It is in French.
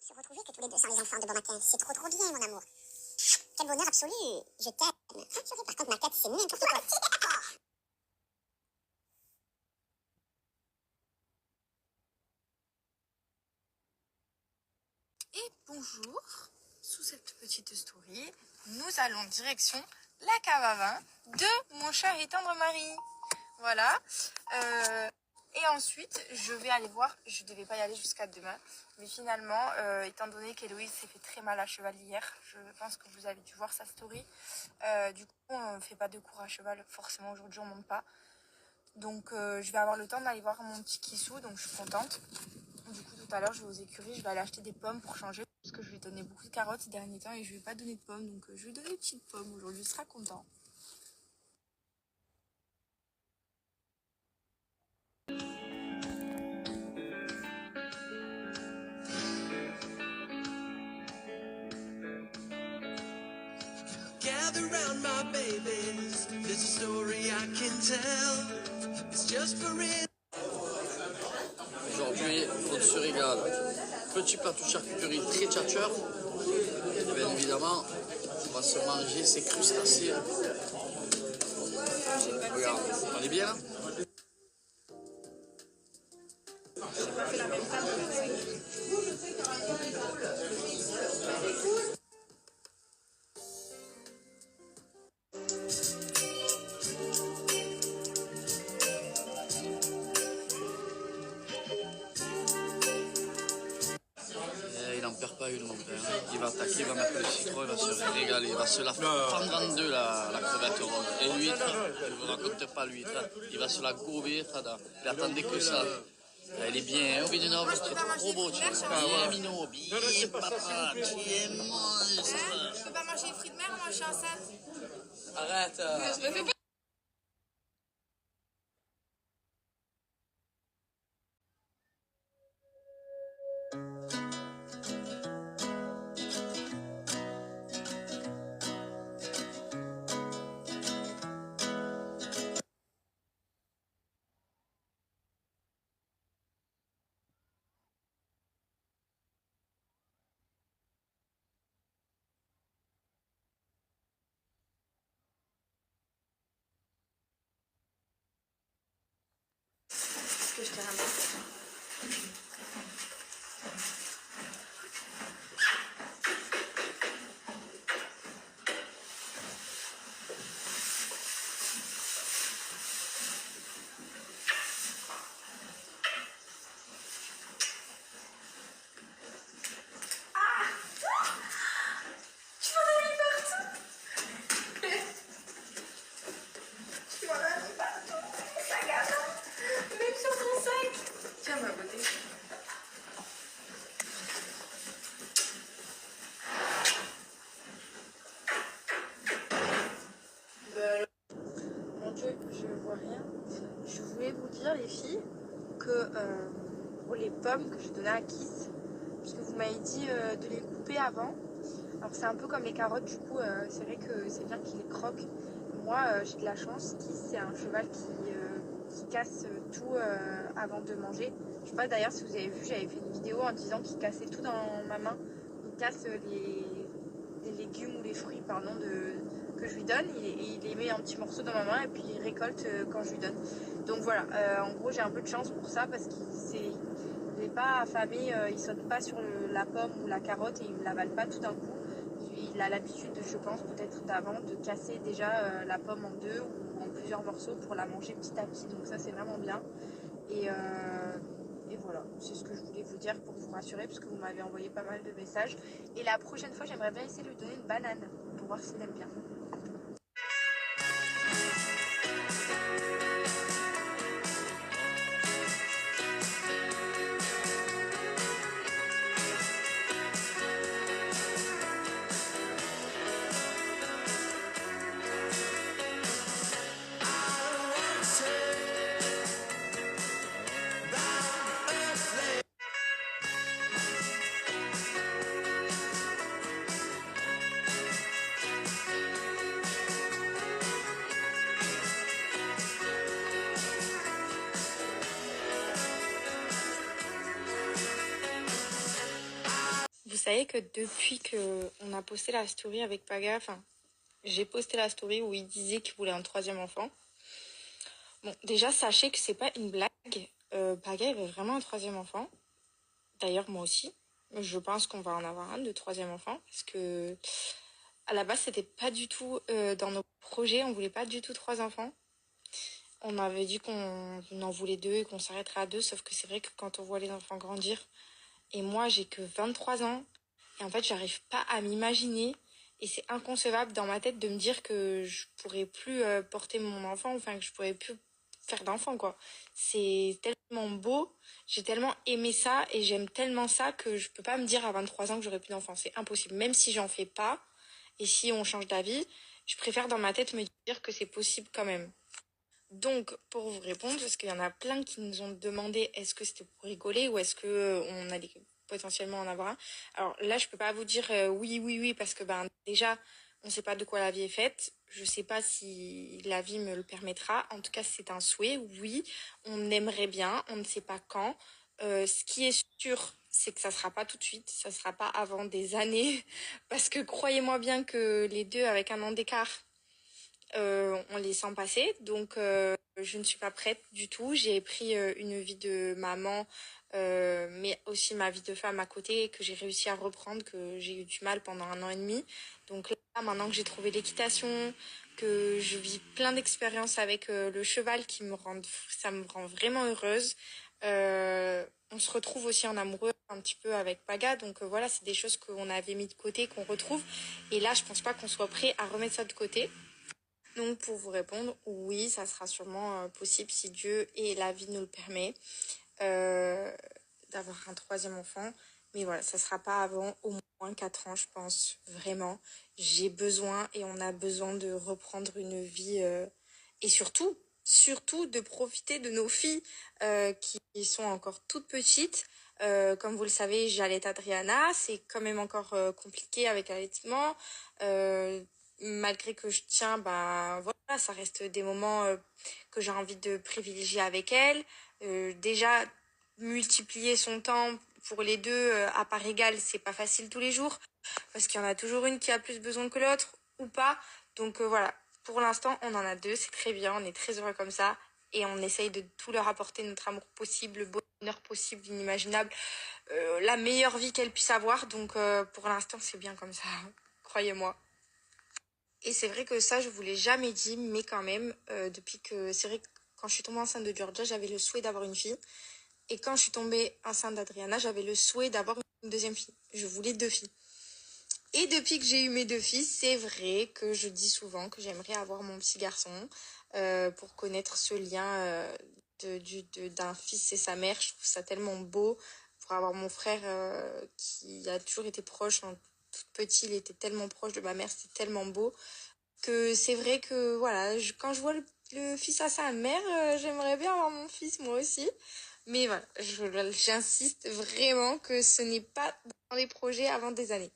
Se retrouver que tous les deux sans les enfants de bon matin, c'est trop trop bien, mon amour. Quel bonheur absolu, je t'aime. Ah, purée, par contre, ma tête, c'est n'importe quoi. Et bonjour, sous cette petite story, nous allons direction la cave à vin de mon cher et tendre mari. Voilà. Et ensuite, je vais aller voir, je ne devais pas y aller jusqu'à demain, mais finalement, étant donné qu'Héloïse s'est fait très mal à cheval hier, je pense que vous avez dû voir sa story, du coup, on ne fait pas de cours à cheval, forcément aujourd'hui on ne monte pas. Donc je vais avoir le temps d'aller voir mon petit Kissou, donc je suis contente. Du coup tout à l'heure je vais aux écuries, je vais aller acheter des pommes pour changer, parce que je lui ai donné beaucoup de carottes ces derniers temps et je lui ai pas donné de pommes, donc je lui ai donné des petites pommes aujourd'hui, il sera content. Gather round my babies, there's a story I can tell. It's just for it. Aujourd'hui, on se régale. Petit plateau de charcuterie très tchatcheur. Et bien évidemment, on va se manger ces crustacés. Regarde, on est bien là? Il n'en perd pas une, mon père. Il va attaquer, il va mettre le citron, il va se régaler, il va se la fendre en deux, la crevette rose. Et l'huître, je ne vous raconte pas l'huître, il va se la gober, il attendait que ça. Elle est bien, hein, Vénénov, c'est trop beau, tu vois. Bien, Minot, bien, papa, bien, monstre. Je peux pas manger les fruits de mer, moi je suis enceinte. Arrête. Je me fais pas. Que je te ramène. Mon Dieu, je vois rien. Je voulais vous dire, les filles, que pour les pommes que je donnais à Kiss, puisque vous m'avez dit de les couper avant. Alors c'est un peu comme les carottes, du coup, c'est vrai que c'est bien qu'il les croque. Moi, j'ai de la chance. Kiss, c'est un cheval qui casse tout avant de manger. Je sais pas d'ailleurs si vous avez vu, j'avais fait une vidéo en disant qu'il cassait tout dans ma main. Il casse les légumes ou les fruits, pardon, que je lui donne. Il les met en petits morceaux dans ma main et puis il récolte quand je lui donne. Donc voilà, en gros j'ai un peu de chance pour ça parce qu'il n'est pas affamé, il saute pas sur la pomme ou la carotte et il ne l'avale pas tout d'un coup. Il a l'habitude, je pense peut-être d'avant, de casser déjà la pomme en deux ou en plusieurs morceaux pour la manger petit à petit. Donc ça c'est vraiment bien. Et voilà, c'est ce que je voulais vous dire pour vous rassurer parce que vous m'avez envoyé pas mal de messages. Et la prochaine fois j'aimerais bien essayer de lui donner une banane pour voir s'il aime bien. savez que depuis qu'on a posté la story avec Paga, enfin, j'ai posté la story où il disait qu'il voulait un 3e enfant. Bon, déjà, sachez que c'est pas une blague. Paga, il veut vraiment un 3e enfant. D'ailleurs, moi aussi. Je pense qu'on va en avoir un de 3e enfant. Parce que, à la base, c'était pas du tout dans nos projets. On voulait pas du tout 3 enfants. On avait dit qu'on en voulait 2 et qu'on s'arrêterait à 2. Sauf que c'est vrai que quand on voit les enfants grandir, et moi, j'ai que 23 ans. Et en fait, j'arrive pas à m'imaginer. Et c'est inconcevable dans ma tête de me dire que je pourrais plus porter mon enfant. Enfin, que je pourrais plus faire d'enfant, quoi. C'est tellement beau. J'ai tellement aimé ça. Et j'aime tellement ça que je peux pas me dire à 23 ans que j'aurai plus d'enfant. C'est impossible. Même si j'en fais pas. Et si on change d'avis, je préfère dans ma tête me dire que c'est possible quand même. Donc, pour vous répondre, parce qu'il y en a plein qui nous ont demandé est-ce que c'était pour rigoler ou est-ce que on allait potentiellement en avoir un. Alors là, je peux pas vous dire oui, parce que déjà, on sait pas de quoi la vie est faite. Je sais pas si la vie me le permettra. En tout cas, c'est un souhait. Oui, on aimerait bien. On ne sait pas quand. Ce qui est sûr, c'est que ça sera pas tout de suite. Ça sera pas avant des années. Parce que croyez-moi bien que les deux, avec un an d'écart, on les sent passer. Donc, je ne suis pas prête du tout. J'ai pris une vie de maman, mais aussi ma vie de femme à côté, que j'ai réussi à reprendre, que j'ai eu du mal pendant 1 an et demi. Donc là, maintenant que j'ai trouvé l'équitation, que je vis plein d'expériences avec le cheval ça me rend vraiment heureuse. On se retrouve aussi en amoureux un petit peu avec Paga. Donc voilà, c'est des choses qu'on avait mis de côté, qu'on retrouve. Et là, je pense pas qu'on soit prêt à remettre ça de côté. Donc pour vous répondre, oui, ça sera sûrement possible si Dieu et la vie nous le permet, d'avoir un 3e enfant. Mais voilà, ça sera pas avant au moins 4 ans, je pense, vraiment. J'ai besoin et on a besoin de reprendre une vie et surtout de profiter de nos filles qui sont encore toutes petites. Comme vous le savez, j'allaite Adriana, c'est quand même encore compliqué avec l'allaitement. Malgré que je tiens, voilà, ça reste des moments que j'ai envie de privilégier avec elle. Déjà, multiplier son temps pour les deux à part égale, c'est pas facile tous les jours, parce qu'il y en a toujours une qui a plus besoin que l'autre, ou pas. Donc voilà, pour l'instant, on en a 2, c'est très bien, on est très heureux comme ça, et on essaye de tout leur apporter notre amour possible, le bonheur possible, l'inimaginable, la meilleure vie qu'elles puissent avoir. Donc pour l'instant, c'est bien comme ça, croyez-moi. Et c'est vrai que ça, je vous l'ai jamais dit, mais quand même, depuis que... C'est vrai que quand je suis tombée enceinte de Georgia, j'avais le souhait d'avoir une fille. Et quand je suis tombée enceinte d'Adriana, j'avais le souhait d'avoir une 2e fille. Je voulais 2 filles. Et depuis que j'ai eu mes 2 filles, c'est vrai que je dis souvent que j'aimerais avoir mon petit garçon pour connaître ce lien d'un fils et sa mère. Je trouve ça tellement beau. Pour avoir mon frère qui a toujours été proche, hein, toute petite, il était tellement proche de ma mère, c'était tellement beau. Que c'est vrai que voilà, quand je vois le fils à sa mère, j'aimerais bien avoir mon fils moi aussi. Mais voilà, j'insiste vraiment que ce n'est pas dans les projets avant des années.